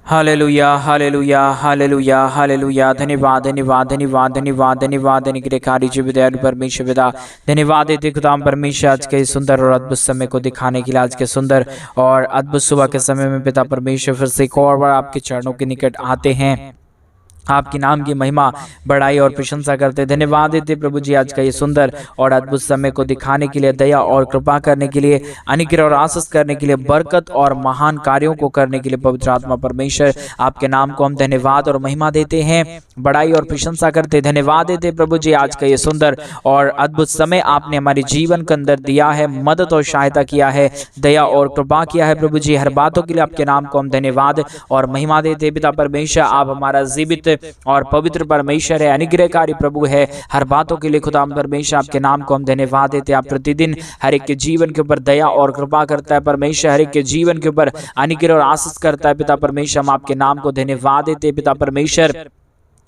Hallelujah hallelujah hallelujah hallelujah. धन्यवाद धन्यवाद धन्यवाद धन्यवाद धन्यवाद अनुग्रहकारी जीवित परमेश्वर पिता, धन्यवाद देते खुदाम परमेश्वर आज के सुंदर और अद्भुत समय को दिखाने के लिए, आज के सुंदर और अद्भुत सुबह के समय में पिता परमेश्वर फिर से एक और बार आपके चरणों के निकट आते हैं, आपके नाम की महिमा बड़ाई और प्रशंसा करते। धन्यवाद देते प्रभु जी आज का ये सुंदर और अद्भुत समय को दिखाने के लिए, दया और कृपा करने के लिए, अनुग्रह और आशीष करने के लिए, बरकत और महान कार्यों को करने के लिए पवित्र आत्मा परमेश्वर आपके नाम को हम धन्यवाद और महिमा देते हैं, बड़ाई और प्रशंसा करते। धन्यवाद देते प्रभु जी आज का ये सुंदर और अद्भुत समय आपने हमारे जीवन के अंदर दिया है, मदद और सहायता किया है, दया और कृपा किया है प्रभु जी। हर बातों के लिए आपके नाम को हम धन्यवाद और महिमा देते। पिता परमेश्वर आप हमारा जीवित और पवित्र परमेश्वर है, अनुग्रहकारी प्रभु है। हर बातों के लिए खुदा परमेश्वर आपके नाम को हम धन्यवाद देते। आप प्रतिदिन हर एक के जीवन के ऊपर दया और कृपा करता है परमेश्वर, हर एक के जीवन के ऊपर अनुग्रह और आशीष करता है। पिता परमेश्वर हम आपके नाम को धन्यवाद देते। पिता परमेश्वर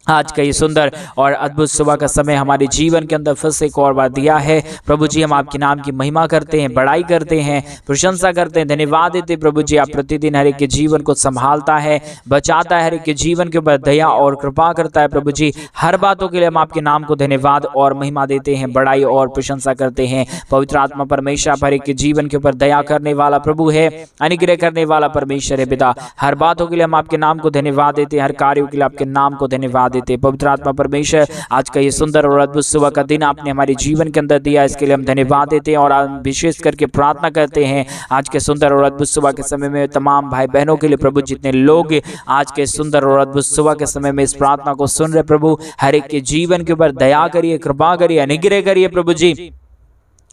आज का ये सुंदर और अद्भुत सुबह का समय हमारे जीवन के अंदर फिर से एक और बार दिया है प्रभु जी। हम आपके नाम की महिमा करते हैं, बड़ाई करते हैं, प्रशंसा करते हैं, धन्यवाद देते प्रभु जी। आप प्रतिदिन हर एक के जीवन को संभालता है, बचाता है, हर एक के जीवन के ऊपर दया और कृपा करता है प्रभु जी। हर बातों के लिए हम आपके नाम को धन्यवाद और महिमा देते हैं, बड़ाई और प्रशंसा करते हैं। पवित्र आत्मा परमेश्वर आप हर एक के जीवन के ऊपर दया करने वाला प्रभु है, अनुग्रह करने वाला परमेश्वर है पिता। हर बातों के लिए हम आपके नाम को धन्यवाद देते हैं, हर कार्यों के लिए आपके नाम को धन्यवाद देते। पवित्र आत्मा परमेश्वर आज का ये सुंदर और अद्भुत सुबह का दिन आपने हमारे जीवन के अंदर दिया, इसके लिए हम धन्यवाद देते हैं और विशेष करके प्रार्थना करते हैं आज के सुंदर और अद्भुत सुबह के समय में तमाम भाई बहनों के लिए प्रभु, जितने लोग आज के सुंदर और अद्भुत सुबह के समय में इस प्रार्थना को सुन रहे प्रभु, हर एक के जीवन के ऊपर दया करिए, कृपा करिए, अनुग्रह करिए प्रभु जी,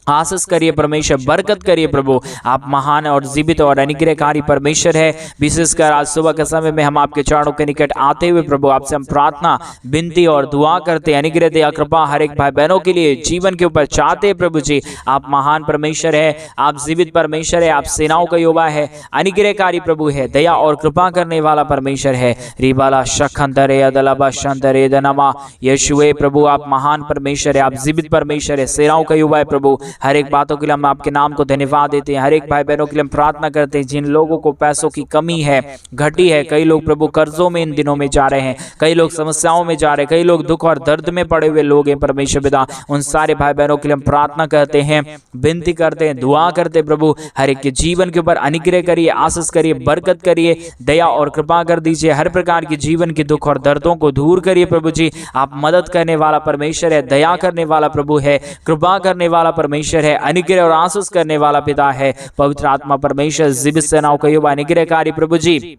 आशीष करिए परमेश्वर, बरकत करिए प्रभु। आप महान और जीवित और अनुग्रहकारी परमेश्वर है। विशेषकर आज सुबह के समय में हम आपके चरणों के निकट आते हुए प्रभु आपसे हम प्रार्थना, विनती और दुआ करते हैं। अनुग्रह दया कृपा हर एक भाई बहनों के लिए जीवन के ऊपर चाहते हैं प्रभु जी। आप महान परमेश्वर है, आप जीवित परमेश्वर है, आप सेनाओं का यहोवा है, अनुग्रहकारी प्रभु है, दया और कृपा करने वाला परमेश्वर है। रिबाला शखंदरे अदलबा शंदरे दनमा यीशुए प्रभु आप महान परमेश्वर है, आप जीवित परमेश्वर है, सेनाओं का यहोवा है प्रभु। हर एक बातों के लिए हम आपके नाम को धन्यवाद देते हैं। हर एक भाई बहनों के लिए हम प्रार्थना करते हैं जिन लोगों को पैसों की कमी है, घटी है, कई लोग प्रभु कर्जों में इन दिनों में जा रहे हैं, कई लोग समस्याओं में जा रहे हैं, कई लोग दुख और दर्द में पड़े हुए लोग हैं परमेश्वर पिता। उन सारे भाई बहनों के लिए हम प्रार्थना करते हैं, विनती करते हैं, दुआ करते हैं प्रभु। हर एक के जीवन के ऊपर अनुग्रह करिए, आशीष करिए, बरकत करिए, दया और कृपा कर दीजिए। हर प्रकार के जीवन के दुख और दर्दों को दूर करिए प्रभु जी। आप मदद करने वाला परमेश्वर है, दया करने वाला प्रभु है, कृपा करने वाला परमेश्वर है, अनुग्रह और आशीष करने वाला पिता है। पवित्र आत्मा परमेश्वर जीवित सेनाओं का यहोवा अनुग्रहकारी प्रभु जी,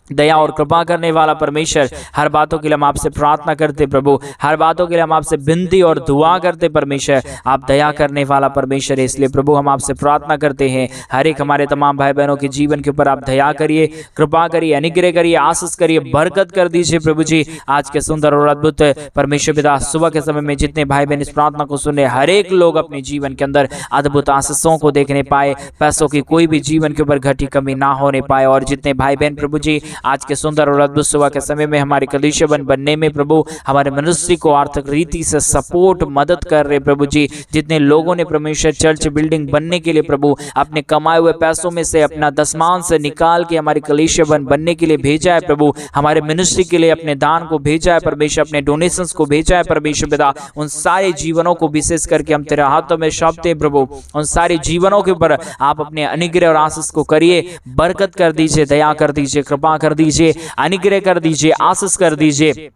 दया और कृपा करने वाला परमेश्वर। हर बातों के लिए हम आपसे प्रार्थना करते प्रभु, हर बातों के लिए हम आपसे विनती और दुआ करते परमेश्वर। आप दया करने वाला परमेश्वर है, इसलिए प्रभु हम आपसे प्रार्थना करते हैं हर एक हमारे तमाम भाई बहनों के जीवन के ऊपर आप दया करिए, कृपा करिए, अनुग्रह करिए, आशीष करिए, बरकत कर दीजिए प्रभु जी। आज के सुंदर और अद्भुत परमेश्वर पिता सुबह के समय में जितने भाई बहन इस प्रार्थना को सुने, हर एक लोग अपने जीवन के अंदर अद्भुत आशीषों को देखने पाए, पैसों की कोई भी जीवन के ऊपर घटी कमी ना होने पाए। और जितने भाई बहन प्रभु जी आज के सुंदर और अद्भुत सुबह के समय में हमारे कलीसिया बनने में प्रभु, हमारे मिनिस्ट्री को आर्थिक रीति से सपोर्ट मदद कर रहे प्रभु जी, जितने लोगों ने परमेश्वर चर्च बिल्डिंग बनने के लिए प्रभु अपने कमाए हुए पैसों में से अपना दसमान से निकाल के हमारे कलीसिया बनने के लिए भेजा है प्रभु, हमारे मिनिस्ट्री के लिए अपने दान को भेजा है परमेश्वर, अपने डोनेशंस को भेजा है परमेश्वर पिता। उन सारे जीवनों को विशेष करके हम तेरे हाथों में सौंपते हैं प्रभु। उन सारे जीवनों के ऊपर आप अपने अनुग्रह और आशीष को करिए, बरकत कर दीजिए, दया कर दीजिए, कृपा कर दीजिए, अनुग्रह कर दीजिए, आशीष कर दीजिए,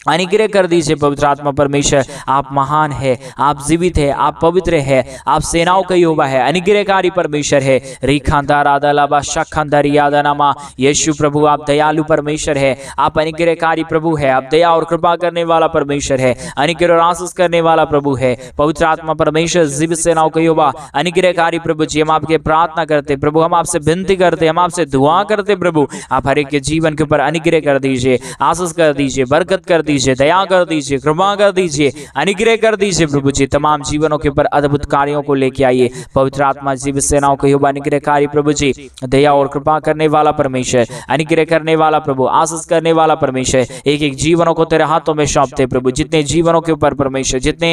अनुग्रह कर दीजिए। पवित्र आत्मा परमेश्वर आप महान है, आप जीवित है, आप पवित्र है, आप सेनाओं का यहोवा है, अनुग्रहकारी परमेश्वर है। रिखांदार आदलाबा शखंदर यादनामा यीशु प्रभु आप दयालु परमेश्वर है, आप अनुग्रहकारी प्रभु है, आप दया और कृपा करने वाला परमेश्वर है, अनुग्रह और आशीष करने वाला प्रभु है। पवित्र आत्मा परमेश्वर जीवित सेनाओं का यहोवा अनुग्रहकारी प्रभु जी, हम आपके प्रार्थना करते प्रभु, हम आपसे विनती करते, हम आपसे दुआ करते प्रभु। आप हर एक के जीवन के ऊपर अनुग्रह कर दीजिए, आशीष कर दीजिए, बरकत कर दीजिए, दया कर दीजिए, कृपा कर दीजिए, अनुग्रह कर दीजिए प्रभु जी। तमाम जीवनों के ऊपर अद्भुत कार्यों को लेके आइए। पवित्र आत्मा जीवित सेनाओं के युवा अनुग्रहकारी प्रभु जी, दया और कृपा करने वाला परमेश्वर, अनुग्रह करने वाला प्रभु, आशीष करने वाला परमेश्वर, एक एक जीवनों को तेरे हाथों में सौंपते प्रभु। जितने जीवनों के ऊपर परमेश्वर, जितने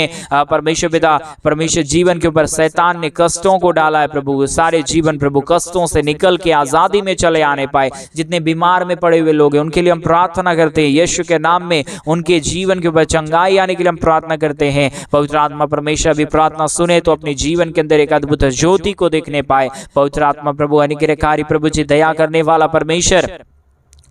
परमेश्वर पिता परमेश्वर जीवन के ऊपर शैतान ने कष्टों को डाला है प्रभु, सारे जीवन प्रभु कष्टों से निकल के आजादी में चले आने पाए। जितने बीमार में पड़े हुए लोग हैं उनके लिए हम प्रार्थना करते हैं, यीशु के नाम में उनके जीवन के ऊपर चंगाई आने के लिए हम प्रार्थना करते हैं। पवित्र आत्मा परमेश्वर भी प्रार्थना सुने तो अपने जीवन के अंदर एक अद्भुत ज्योति को देखने पाए। पवित्र आत्मा प्रभु अनुग्रहकारी प्रभु जी, दया करने वाला परमेश्वर,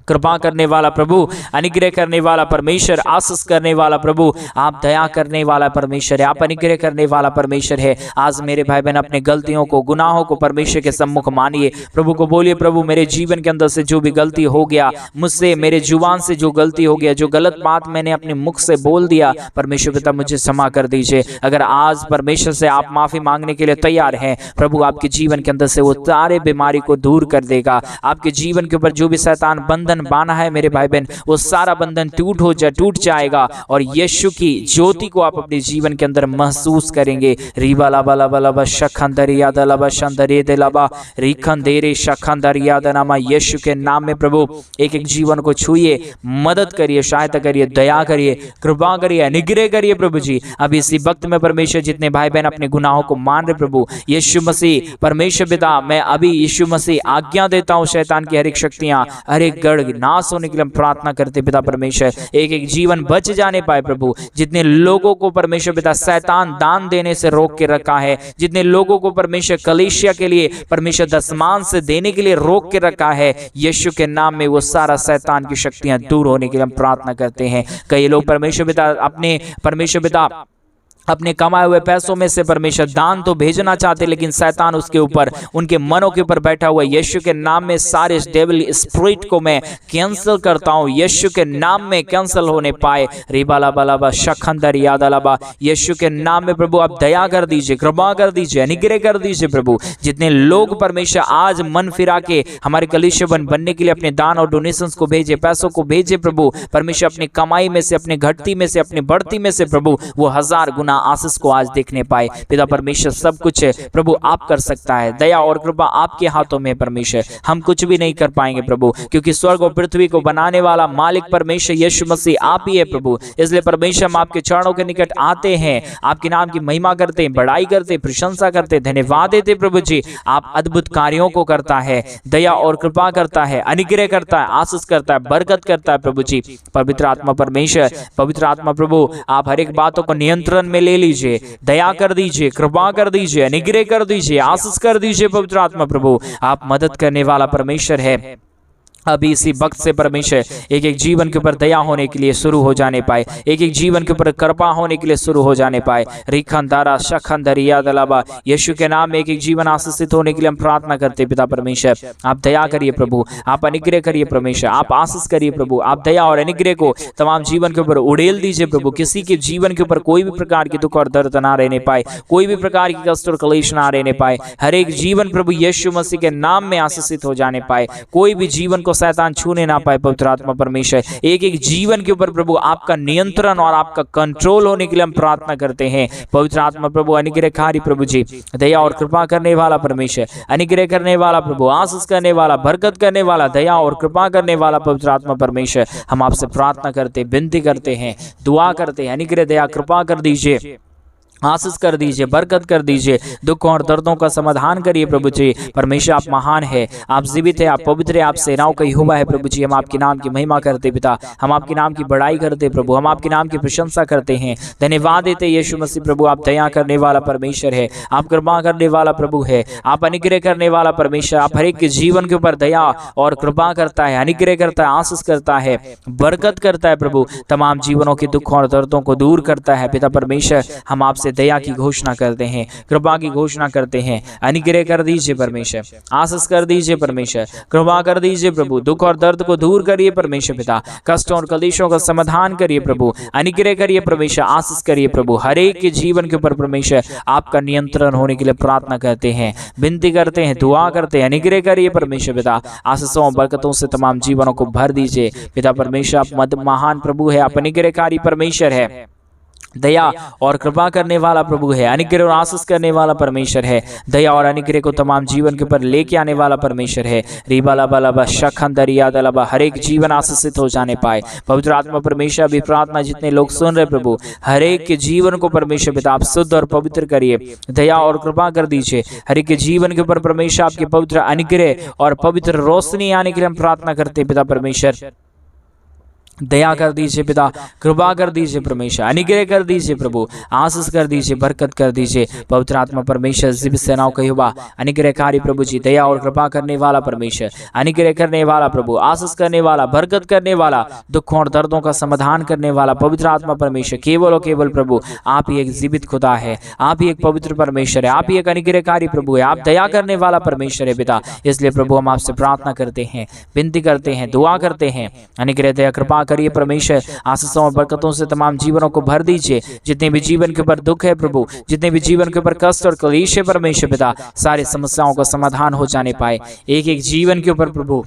कृपा करने वाला प्रभु, अनुग्रह करने वाला परमेश्वर, आशीष करने वाला प्रभु, आप दया करने वाला परमेश्वर है, आप अनुग्रह करने वाला परमेश्वर है। आज मेरे भाई बहन अपने गलतियों को, गुनाहों को परमेश्वर के सम्मुख मानिए। प्रभु को बोलिए, प्रभु मेरे जीवन के अंदर से जो भी गलती हो गया, मुझसे मेरे जुबान से जो गलती हो गया, जो गलत बात मैंने अपने मुख से बोल दिया, परमेश्वर पिता मुझे क्षमा कर दीजिए। अगर आज परमेश्वर से आप माफी मांगने के लिए तैयार हैं, प्रभु आपके जीवन के अंदर से वो सारे बीमारी को दूर कर देगा। आपके जीवन के ऊपर जो भी शैतान बंधन बांधा है मेरे भाई बहन, वो सारा बंधन टूट जाएगा और यीशु की ज्योति को आप अपने जीवन के अंदर महसूस करेंगे। रीबा लाबा लाबा लाबा शखंदरिया दलाबा शंदरे दलाबा रिखंदेरे शखंदरिया दनामा। यीशु के नाम में प्रभु एक एक जीवन को छूइए, मदद करिए, सहायता करिए, दया करिए, कृपा करिए, अनुग्रह करिए प्रभु जी। अब इसी वक्त में परमेश्वर जितने भाई बहन अपने गुनाहों को मान रहे प्रभु, यीशु मसीह परमेश्वर पिता, मैं अभी यीशु मसीह आज्ञा देता हूँ शैतान की हर एक शक्तियां, हर एक गढ़ नाश होने के लिए हम प्रार्थना करते पिता परमेश्वर, एक एक जीवन बच जाने पाए प्रभु। जितने लोगों को परमेश्वर पिता शैतान दान देने से रोक के रखा है, जितने लोगों को परमेश्वर कलीसिया के लिए परमेश्वर दशमान से देने के लिए रोक के रखा है, यीशु के नाम में वो सारा शैतान की शक्तियां दूर होने के लिए हम प्रार्थना करते हैं। कई लोग परमेश्वर पिता अपने कमाए हुए पैसों में से परमेश्वर दान तो भेजना चाहते, लेकिन शैतान उसके ऊपर, उनके मनों के ऊपर बैठा हुआ। यीशु के नाम में सारे डेविल स्पिरिट को मैं कैंसिल करता हूं, यीशु के नाम में कैंसिल होने पाए। रिबाला बालाबा शखंदर यादलाबा, यीशु के नाम में प्रभु आप दया कर दीजिए, कृपा कर दीजिए, अनुग्रह कर दीजिए प्रभु। जितने लोग परमेश्वर आज मन फिरा के हमारे कलीसिया बनने के लिए अपने दान और डोनेशंस को भेजे, पैसों को भेजे प्रभु, परमेश्वर अपनी कमाई में से, अपने घटती में से, अपनी बढ़ती में से प्रभु वो 1000 गुना आशीष को आज देखने पाए। पिता परमेश्वर सब कुछ प्रभु आप कर सकता है, दया और कृपा आपके हाथों में परमेश्वर, हम कुछ भी नहीं कर पाएंगे प्रभु, क्योंकि स्वर्ग और पृथ्वी को बनाने वाला मालिक परमेश्वर यीशु मसीह आप ही है प्रभु। इसलिए परमेश्वर हम आपके चरणों के निकट आते हैं, आपके नाम की महिमा करते हैं, बड़ाई करते हैं, प्रशंसा करते हैं, धन्यवाद देते प्रभु जी। आप अद्भुत कार्यों को करता है, दया और कृपा करता है, अनुग्रह करता है, आशीष करता है, बरकत करता है प्रभु जी। पवित्र आत्मा परमेश्वर, पवित्र आत्मा प्रभु आप हर एक बातों को नियंत्रण में ले लीजिए, दया कर दीजिए, कृपा कर दीजिए, अनुग्रह कर दीजिए, आशीष कर दीजिए। पवित्र आत्मा प्रभु आप मदद करने वाला परमेश्वर है। अभी इसी वक्त से परमेश्वर एक एक जीवन के ऊपर दया होने के लिए शुरू हो जाने पाए, एक एक जीवन के ऊपर कृपा होने के लिए शुरू हो जाने पाए। रिखंदारा शखंदरिया दलाबा, यीशु के नाम में एक एक जीवन आशीषित होने के लिए हम प्रार्थना करते पिता परमेश्वर। आप दया करिए प्रभु, आप अनुग्रह करिए परमेश्वर, आप आशीष करिए प्रभु, आप दया और अनुग्रह को तमाम जीवन के ऊपर उड़ेल दीजिए प्रभु। किसी के जीवन के ऊपर कोई भी प्रकार की दुख और दर्द ना रहने पाए, कोई भी प्रकार की कष्ट और क्लेश ना रहने पाए। हर एक जीवन प्रभु यीशु मसीह के नाम में आशीषित हो जाने पाए, कोई भी जीवन को शैतान छूने ना पाए। पवित्र आत्मा परमेश्वर एक एक जीवन के ऊपर प्रभु आपका नियंत्रण और आपका कंट्रोल होने के लिए हम प्रार्थना करते हैं। पवित्र आत्मा प्रभु अनुग्रहकारी प्रभु जी, दया और कृपा करने वाला परमेश्वर, अनुग्रह करने वाला प्रभु, आशीष करने वाला, बरकत करने वाला, दया और कृपा करने वाला पवित्र आत्मा परमेश्वर, हम आपसे प्रार्थना करते, विनती करते हैं, दुआ करते हैं, अनुग्रह दया कृपा कर दीजिए, आशीष कर दीजिए, बरकत कर दीजिए, दुखों और दर्दों का समाधान करिए प्रभु जी। परमेश्वर आप महान है, आप जीवित है, आप पवित्र है, आप सेनाओं का यहोवा है प्रभु जी। हम आपके नाम की महिमा करते पिता, हम आपके नाम की बड़ाई करते प्रभु, हम आपके नाम की प्रशंसा करते हैं, धन्यवाद देते यीशु मसीह प्रभु। आप दया करने वाला परमेश्वर है, आप कृपा करने वाला प्रभु है, आप अनुग्रह करने वाला परमेश्वर। आप हर एक के जीवन के ऊपर दया और कृपा करता है, अनुग्रह करता है, आशीष करता है, बरकत करता है प्रभु, तमाम जीवनों के दुखों और दर्दों को दूर करता है पिता परमेश्वर। हम आपसे आपसे दया की घोषणा करते हैं, कृपा की घोषणा करते हैं। अनुग्रह कर दीजिए परमेश्वर, आशीष कर दीजिए परमेश्वर, कृपा कर दीजिए प्रभु। दुख और दर्द को दूर करिए परमेश्वर पिता, कष्टों और कलेशों का समाधान करिए प्रभु। अनुग्रह करिए परमेश्वर, आशीष करिए प्रभु। हर एक के जीवन के ऊपर परमेश्वर आपका नियंत्रण होने के लिए प्रार्थना करते हैं, विनती करते हैं, दुआ करते हैं। अनुग्रह करिए परमेश्वर पिता, आशीषों और बरकतों से तमाम जीवनों को भर दीजिए पिता परमेश्वर। आप महान प्रभु है, आप अनुग्रहकारी परमेश्वर है, दया और कृपा करने वाला प्रभु है, अनुग्रह और आशीष करने वाला परमेश्वर है, दया और अनुग्रह को तमाम जीवन के ऊपर लेके आने वाला परमेश्वर है। रिबाला बाला शखंदरिया दलाबा, हर एक जीवन आशीषित हो जाने पाए। पवित्र आत्मा परमेश्वर भी प्रार्थना जितने लोग सुन रहे प्रभु, हर एक के जीवन को परमेश्वर पिता आप शुद्ध और पवित्र करिए, दया और कृपा कर दीजिए। हर एक के जीवन के ऊपर परमेश्वर आपके पवित्र अनुग्रह और पवित्र रोशनी आने के लिए हम प्रार्थना करते हैं पिता परमेश्वर। दया कर दीजिए पिता, कृपा कर दीजिए परमेश्वर, अनुग्रह कर दीजिए प्रभु, आशीष कर दीजिए, बरकत कर दीजिए। पवित्र आत्मा परमेश्वर जीवित सेनाओं का यहोवा अनुग्रहकारी प्रभु जी, दया और कृपा करने वाला परमेश्वर, अनुग्रह करने वाला प्रभु, आशीष करने वाला, बरकत करने वाला, दुखों और दर्दों का समाधान करने वाला पवित्र आत्मा परमेश्वर, केवल और केवल प्रभु आप ही एक जीवित खुदा है, आप ही एक पवित्र परमेश्वर है, आप ही एक अनुग्रहकारी प्रभु है, आप दया करने वाला परमेश्वर है पिता। इसलिए प्रभु हम आपसे प्रार्थना करते हैं, विनती करते हैं, दुआ करते हैं। अनुग्रह दया कृपा करिए परमेश्वर, आशीषों और बरकतों से तमाम जीवनों को भर दीजिए। जितने भी जीवन के ऊपर दुख है प्रभु, जितने भी जीवन के ऊपर कष्ट और क्लेश है परमेश्वर पिता, सारी समस्याओं का समाधान हो जाने पाए। एक एक जीवन के ऊपर प्रभु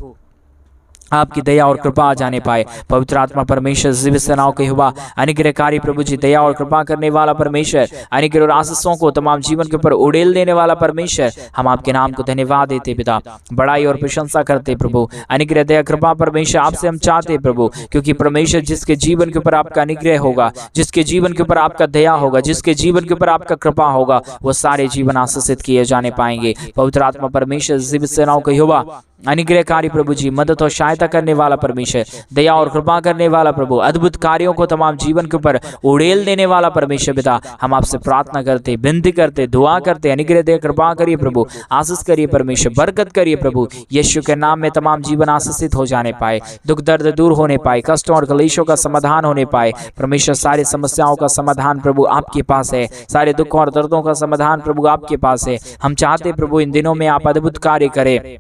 आपकी दया और कृपा आ जाने पाए। पवित्र आत्मा परमेश्वर जीवित सेनाओं के यहोवा अनुग्रहकारी प्रभु जी, दया और कृपा करने वाला परमेश्वर, अनुग्रह और आशीषों को तमाम जीवन के ऊपर उड़ेल देने वाला परमेश्वर, हम आपके नाम को धन्यवाद देते पिता, बड़ाई और प्रशंसा करते प्रभु। अनुग्रह दया कृपा परमेश्वर आपसे हम चाहते प्रभु, क्योंकि परमेश्वर जिसके जीवन के ऊपर आपका अनुग्रह होगा, जिसके जीवन के ऊपर आपका दया होगा, जिसके जीवन के ऊपर आपका कृपा होगा, वो सारे जीवन आशीषित किए जाने पाएंगे। पवित्र आत्मा परमेश्वर जीवित सेनाओं के यहोवा अनुग्रहकारी प्रभु जी, मदद और सहायता करने वाला परमेश्वर, दया और कृपा करने वाला प्रभु, अद्भुत कार्यों को तमाम जीवन के ऊपर उड़ेल देने वाला परमेश्वर पिता, हम आपसे प्रार्थना करते, विनती करते, दुआ करते। अनुग्रह दया कृपा करिए प्रभु, आशीष करिए परमेश्वर, बरकत करिए प्रभु। यीशु के नाम में तमाम जीवन आशीषित हो जाने पाए, दुख दर्द दूर होने पाए, कष्टों और क्लेशों का समाधान होने पाए परमेश्वर। सारी समस्याओं का समाधान प्रभु आपके पास है, सारे दुखों और दर्दों का समाधान प्रभु आपके पास है। हम चाहते प्रभु इन दिनों में आप अद्भुत कार्य करें,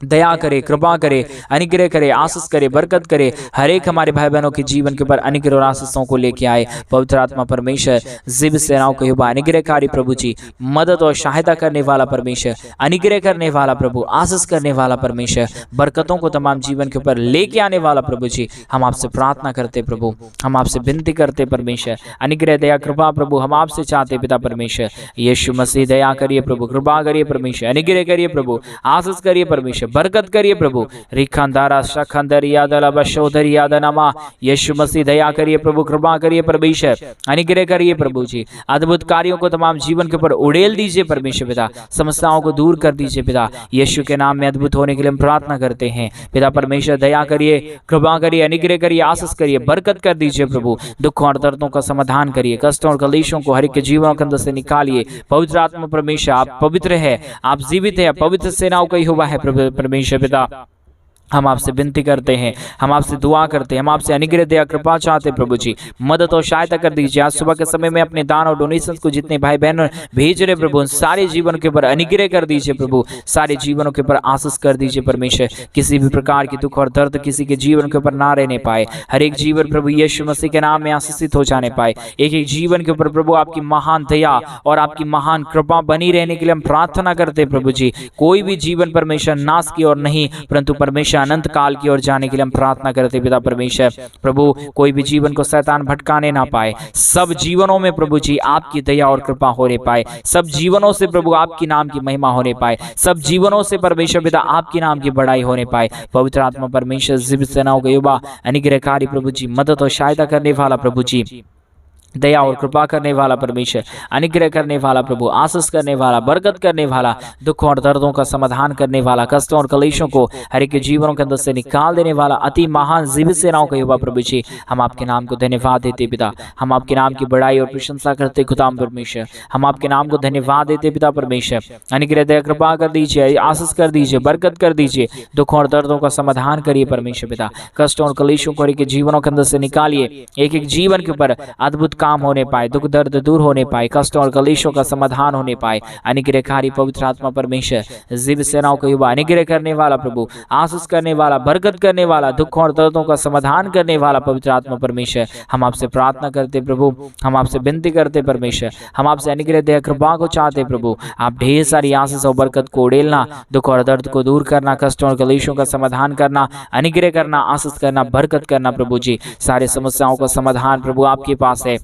दया करे, कृपा करे, अनुग्रह करे, आशीष करे, बरकत करे। हर एक हमारे भाई बहनों के जीवन के ऊपर अनुग्रह और आशीषों को लेके आए। पवित्र आत्मा परमेश्वर जीवित सेनाओं के यहोवा अनुग्रहकारी प्रभु जी, मदद और सहायता करने वाला परमेश्वर, अनुग्रह करने वाला प्रभु, आशीष करने वाला परमेश्वर, बरकतों को तमाम जीवन के ऊपर लेके आने वाला प्रभु जी, हम आपसे प्रार्थना करते प्रभु, हम आपसे विनती करते परमेश्वर। अनुग्रह दया कृपा प्रभु हम आपसे चाहते पिता परमेश्वर। यीशु मसीह दया करिए प्रभु, कृपा करिए परमेश्वर, अनुग्रह करिए प्रभु, आशीष करिए परमेश्वर, बरकत करिए प्रभु। रिखंदारा शखंदरिया दला बशोदरिया दनमा, यीशु मसीह दया करिए प्रभु, कृपा करिए परमेश्वर, अनुग्रह करिए प्रभु जी। अद्भुत कार्यों को तमाम जीवन के ऊपर उड़ेल दीजिए परमेश्वर पिता, समस्याओं को दूर कर दीजिए पिता। यीशु के नाम में अद्भुत होने के लिए हम प्रार्थना करते हैं पिता परमेश्वर। दया करिए, कृपा करिए, अनुग्रह करिए, आशीष करिए, बरकत कर दीजिए प्रभु। दुखों और दर्दों का समाधान करिए, कष्टों और क्लेशों को हर एक के जीवनों के अंदर से निकालिए। पवित्र आत्मा परमेश्वर आप पवित्र है, आप जीवित है, पवित्र सेनाओं का यहोवा है परमेश्वर पिता। हम आपसे विनती करते हैं, हम आपसे दुआ करते हैं, हम आपसे अनुग्रह दया कृपा चाहते हैं प्रभु जी, मदद और सहायता कर दीजिए। आज सुबह के समय में अपने दान और डोनेशंस को जितने भाई बहन भेज रहे प्रभु, सारे जीवन के ऊपर अनुग्रह कर दीजिए प्रभु, सारे जीवनों के ऊपर आशीष कर दीजिए परमेश्वर। किसी भी प्रकार की दुख और दर्द किसी के जीवन के ऊपर ना रहने पाए, हर एक जीवन प्रभु यीशु मसीह के नाम में आशीषित हो जाने पाए। एक एक जीवन के ऊपर प्रभु आपकी महान दया और आपकी महान कृपा बनी रहने के लिए हम प्रार्थना करते हैं प्रभु जी। कोई भी जीवन परमेश्वर नाश की ओर नहीं, परंतु परमेश्वर अनंत काल की ओर जाने के लिए हम प्रार्थना करते पिता परमेश्वर। प्रभु कोई भी जीवन को शैतान भटकाने ना पाए, सब जीवनों में प्रभु जी आपकी दया और कृपा होने पाए, सब जीवनों से प्रभु आपकी नाम की महिमा होने पाए, सब जीवनों से परमेश्वर पिता आपकी नाम की बड़ाई होने पाए। पवित्र आत्मा परमेश्वर जीवित सेनाओं के यहोवा अनुग्रहकारी प्रभु जी, मदद और सहायता करने वाला प्रभु जी, दया और कृपा करने वाला परमेश्वर, अनुग्रह करने वाला प्रभु, आशीष करने वाला, बरकत करने वाला, दुखों और दर्दों का समाधान करने वाला, कष्टों और क्लेशों को हर एक के जीवनों के अंदर से निकाल देने वाला अति महान जीवित सेनाओं का यहोवा प्रभु जी, हम आपके नाम को धन्यवाद देते पिता, हम आपके नाम की बड़ाई और प्रशंसा करते खुदाम परमेश्वर, हम आपके नाम को धन्यवाद देते पिता परमेश्वर। अनुग्रह दया कृपा कर दीजिए, आशीष कर दीजिए, बरकत कर दीजिए, दुखों और दर्दों का समाधान करिए परमेश्वर पिता, कष्टों और क्लेशों को हर एक के जीवनों के अंदर से निकालिए। एक एक जीवन के ऊपर अद्भुत काम होने पाए, दुख दर्द दूर होने पाए, कष्ट और कलेशों का समाधान होने पाए। अनुग्रहकारी पवित्र आत्मा परमेश्वर, जीवित सेनाओं का युवा, अनुग्रह करने वाला प्रभु, आशीष करने वाला, बरकत करने वाला, दुख और दर्दों का समाधान करने वाला पवित्र आत्मा परमेश्वर, हम आपसे प्रार्थना करते प्रभु, हम आपसे विनती करते परमेश्वर, हम आपसे अनुग्रह दया कृपा को चाहते प्रभु। आप ढेर सारी आशीष और बरकत को उड़ेलना, दुख और दर्द को दूर करना, कष्ट और कलेशों का समाधान करना, अनुग्रह करना, आशीष करना, बरकत करना प्रभु जी। सारे समस्याओं का समाधान प्रभु आपके पास है,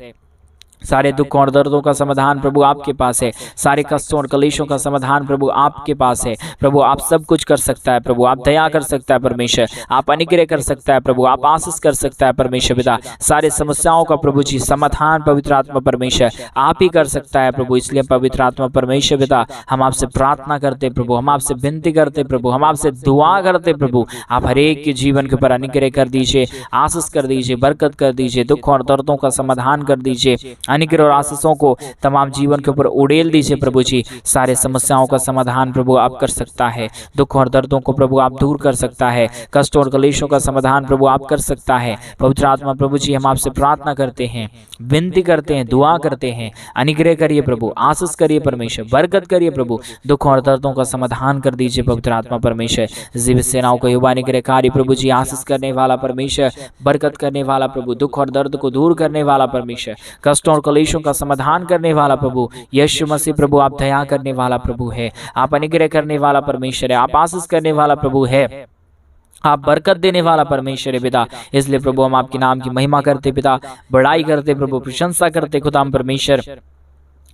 सारे दुखों और दर्दों का समाधान प्रभु आपके पास है, सारे कष्टों और कलेशों का समाधान प्रभु आपके पास है। प्रभु आप सब कुछ कर सकता है प्रभु, आप दया कर सकता है परमेश्वर, आप अनुग्रह कर सकता है प्रभु, आप आशीष कर सकता है परमेश्वर पिता। सारे समस्याओं का प्रभु जी समाधान पवित्र आत्मा परमेश्वर आप ही कर सकता है प्रभु। इसलिए पवित्र आत्मा परमेश्वर पिता, हम आपसे प्रार्थना करते प्रभु, हम आपसे विनती करते प्रभु, हम आपसे दुआ करते प्रभु। आप हर एक के जीवन के ऊपर अनुग्रह कर दीजिए, आशीष कर दीजिए, बरकत कर दीजिए, दुख और दर्दों का समाधान कर दीजिए, अनुग्रह और आशीषों को तमाम जीवन के ऊपर उड़ेल दीजिए प्रभु जी। सारे समस्याओं का समाधान प्रभु आप कर सकता है, दुख और दर्दों को प्रभु आप दूर कर सकता है, कष्ट और कलेशों का समाधान प्रभु आप कर सकता है। पवित्र आत्मा प्रभु जी, हम आपसे प्रार्थना करते हैं, विनती करते हैं, दुआ करते हैं, अनुग्रह करिए प्रभु, आशीष करिए परमेश्वर, बरकत करिए प्रभु, दुख और दर्दों का समाधान कर दीजिए पवित्र आत्मा परमेश्वर। जीवित सेनाओं का युवा अनुग्रहकारी प्रभु जी, आशीष करने वाला परमेश्वर, बरकत करने वाला प्रभु, दुख और दर्द को दूर करने वाला परमेश्वर, कष्ट और कलेशों का समाधान करने वाला प्रभु यीशु मसीह प्रभु, आप दया करने वाला प्रभु है, आप अनुग्रह करने वाला परमेश्वर है, आप आशीष करने वाला प्रभु है, आप बरकत देने वाला परमेश्वर है पिता। इसलिए प्रभु हम आपके नाम की महिमा करते पिता, बड़ाई करते प्रभु, प्रशंसा करते खुदाम परमेश्वर,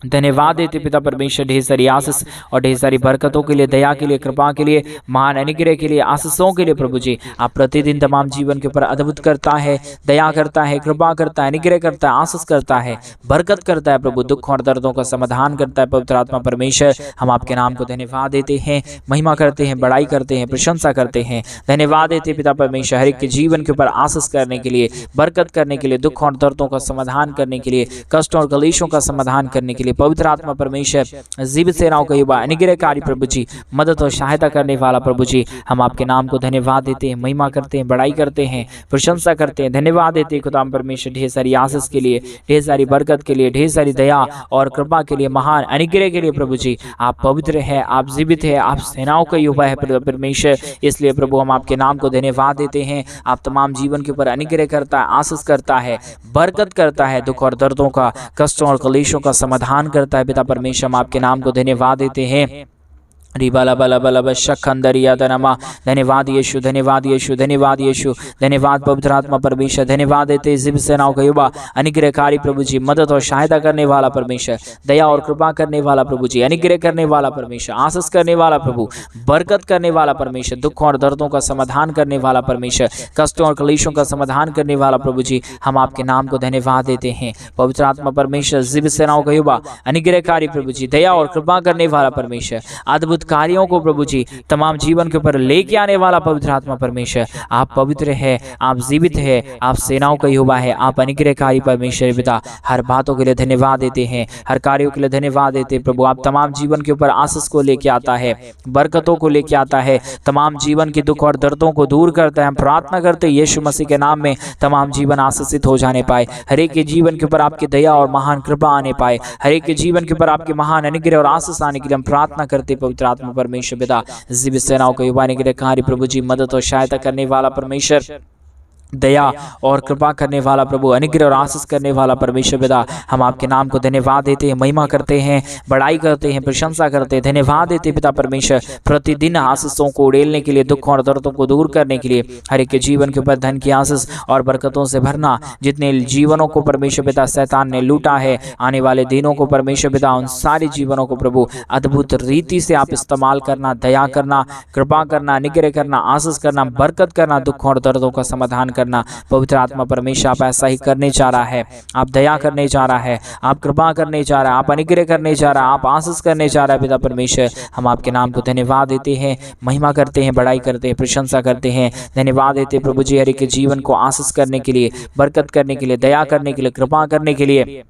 धन्यवाद देते पिता परमेश्वर ढेर सारी आशीष और ढेर सारी बरकतों के लिए, दया के लिए, कृपा के लिए, महान अनुग्रह के लिए, आशीषों के लिए प्रभु जी। आप प्रतिदिन तमाम जीवन के ऊपर अद्भुत करता है, दया करता है, कृपा करता है, अनुग्रह करता है, आशीष करता है, बरकत करता है प्रभु, दुख और दर्दों का समाधान करता है पवित्र आत्मा परमेश्वर। हम आपके नाम को धन्यवाद देते हैं, महिमा करते हैं, बड़ाई करते हैं, प्रशंसा करते हैं, धन्यवाद देते पिता परमेश्वर हर एक के जीवन के ऊपर आशीष करने के लिए, बरकत करने के लिए, दुख और दर्दों का समाधान करने के लिए, कष्ट और कलेशों का समाधान करने के लिए पवित्र आत्मा परमेश्वर। जीवित सेनाओं का युवा अनुग्रहकारी प्रभु जी, मदद और सहायता करने वाला प्रभु जी, हम आपके नाम को धन्यवाद देते हैं, महिमा करते हैं, बड़ाई करते हैं, प्रशंसा करते हैं, धन्यवाद देते हैं खुदाम परमेश्वर ढेर सारी आशीष के लिए, ढेर सारी बरकत के लिए, ढेर सारी दया और कृपा के लिए, महान अनुग्रह के लिए प्रभु जी। आप पवित्र है, आप जीवित है, आप सेनाओं का युवा है परमेश्वर। इसलिए प्रभु हम आपके नाम को धन्यवाद देते हैं। आप तमाम जीवन के ऊपर अनुग्रह करता है, आशीष करता है, बरकत करता है, दुख और दर्दों का, कष्टों और कलेशों का समाधान करता है पिता परमेश्वर। हम आपके नाम को धन्यवाद देते हैं। रिबाला बला बला बशखंदरिया दनमा, धन्यवाद यीशु, धन्यवाद यीशु, धन्यवाद यीशु, धन्यवाद पवित्र आत्मा परमेश्वर। धन्यवाद देते जीवित सेनाओं का युवा अनुग्रहकारी प्रभु जी, मदद और सहायता करने वाला परमेश्वर, दया और कृपा करने वाला प्रभु जी, अनुग्रह करने वाला परमेश्वर, आशीष करने वाला प्रभु, बरकत करने वाला परमेश्वर, दुख और दर्दों का समाधान करने वाला परमेश्वर, कष्टों और कलेशों का समाधान करने वाला प्रभु जी। हम आपके नाम को धन्यवाद देते हैं पवित्र आत्मा परमेश्वर। जीवित सेनाओं का युवा अनुग्रहकारी प्रभु जी, दया और कृपा करने वाला परमेश्वर, अद्भुत कार्यों को प्रभु जी तमाम जीवन के ऊपर लेके आने वाला पवित्र आत्मा परमेश्वर। आप पवित्र है, आप जीवित है, आप सेनाओं का युवा है, आप अनुग्रहकारी परमेश्वर पिता। हर बातों के लिए धन्यवाद देते हैं, हर कार्यों के लिए धन्यवाद देते हैं प्रभु। आप तमाम जीवन के ऊपर आशीष को लेके आता है, बरकतों को लेके आता है, तमाम जीवन के दुख और दर्दों को दूर करता है। हम प्रार्थना करते हैं यीशु मसीह के नाम में तमाम जीवन आशीषित हो जाने पाए, हर एक के जीवन के ऊपर आपकी दया और महान कृपा आने पाए, हर एक के जीवन के ऊपर आपके महान अनुग्रह और आशीष आने के लिए हम प्रार्थना करते पवित्र आत्मा परमेश्वर पिता। जीवित सेनाओं को युवा अनुग्रहकारी प्रभु जी, मदद और सहायता करने वाला परमेश्वर, दया और कृपा करने वाला प्रभु, अनुग्रह और आशीष करने वाला परमेश्वर पिता। हम आपके नाम को धन्यवाद देते हैं, महिमा करते हैं, बड़ाई करते हैं, प्रशंसा करते हैं, धन्यवाद देते पिता परमेश्वर। प्रतिदिन आशीषों को उड़ेलने के लिए, दुख और दर्दों को दूर करने के लिए, हर एक के जीवन के ऊपर धन की आशीष और बरकतों से भरना। जितने जीवनों को परमेश्वर पिता शैतान ने लूटा है, आने वाले दिनों को परमेश्वर पिता, उन सारे जीवनों को प्रभु अद्भुत रीति से आप इस्तेमाल करना, दया करना, कृपा करना, अनुग्रह करना, आशीष करना, बरकत करना, दुख और दर्दों का समाधान करना। पवित्र आत्मा परमेश्वर आप ऐसा ही करने जा रहा है। आप दया करने जा रहा है, आप कृपा करने जा रहा है, आप अनुग्रह करने जा रहा है, आप आशीष करने जा रहा है पिता परमेश्वर। हम आपके नाम को धन्यवाद देते हैं, महिमा करते हैं, बड़ाई करते हैं, प्रशंसा करते हैं, धन्यवाद देते प्रभु जी हर एक के जीवन को आशीष करने के लिए, बरकत करने के लिए, दया करने के लिए, कृपा करने के लिए,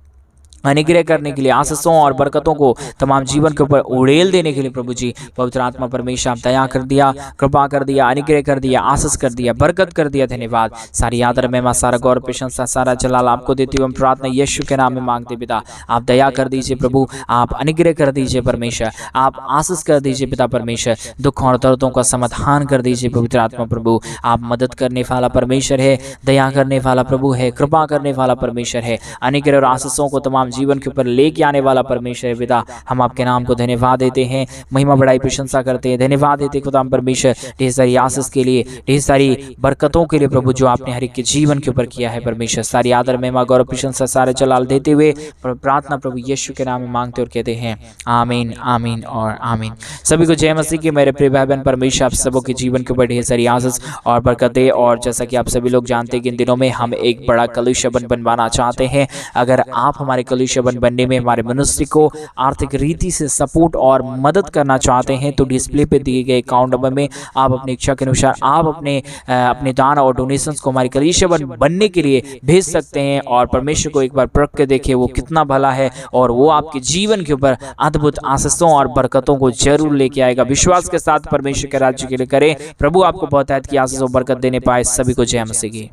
अनुग्रह करने के लिए, आशीषों और बरकतों को तमाम जीवन के ऊपर उड़ेल देने के लिए प्रभु जी पवित्र आत्मा परमेश्वर आप दया कर दिया, कृपा कर दिया, अनुग्रह कर दिया, आशीष कर दिया, बरकत कर दिया। धन्यवाद। सारी आदर महिमा, सारा गौरव प्रशंसा, सारा जलाल आपको देती हुए हम प्रार्थना यीशु के नाम में मांगते पिता। आप दया कर दीजिए प्रभु, आप अनुग्रह कर दीजिए परमेश्वर, आप आशीष कर दीजिए पिता परमेश्वर, दुख और दर्दों का समाधान कर दीजिए पवित्र आत्मा प्रभु। आप मदद करने वाला परमेश्वर है, दया करने वाला प्रभु है, कृपा करने वाला परमेश्वर है, अनुग्रह और आशीषों को तमाम जीवन के ऊपर लेके आने वाला परमेश्वर है पिता। हम आपके नाम को धन्यवाद देते हैं, महिमा बढ़ाई प्रशंसा करते हैं, धन्यवाद देते खुदा परमेश्वर ढेर सारी आशीष के लिए, ढेर सारी बरकतों के लिए प्रभु जो आपने हर एक के जीवन के ऊपर किया है परमेश्वर। सारी आदर महिमा गौरव प्रशंसा सारे जलाल देते हुए प्रार्थना प्रभु यीशु के नाम में मांगते और कहते हैं आमीन, आमीन और आमीन। सभी को जय मसीह की। मेरे प्रिय भाई बहन परमेश्वर आप सबों के जीवन के ऊपर ढेर सारी आशीष और बरकतें। और जैसा कि आप सभी लोग जानते हैं कि इन दिनों में हम एक बड़ा कलुष्य बनवाना चाहते हैं। अगर आप हमारे कलुष्य बनने में हमारे मनुष्य को आर्थिक रीति से सपोर्ट और मदद करना चाहते हैं तो डिस्प्ले पे दिए गए अकाउंट नंबर में आप अपनी इच्छा के अनुसार आप अपने दान और डोनेशंस को हमारे कलीसिया बनने के लिए भेज सकते हैं। और परमेश्वर को एक बार परख के देखिए वो कितना भला है और वो आपके जीवन के ऊपर अद्भुत आशीषों और बरकतों को जरूर लेके आएगा। विश्वास के साथ परमेश्वर के राज्य के लिए करें। प्रभु आपको बहुत की आशीष और बरकत देने पाए। सभी को जय मसीह की।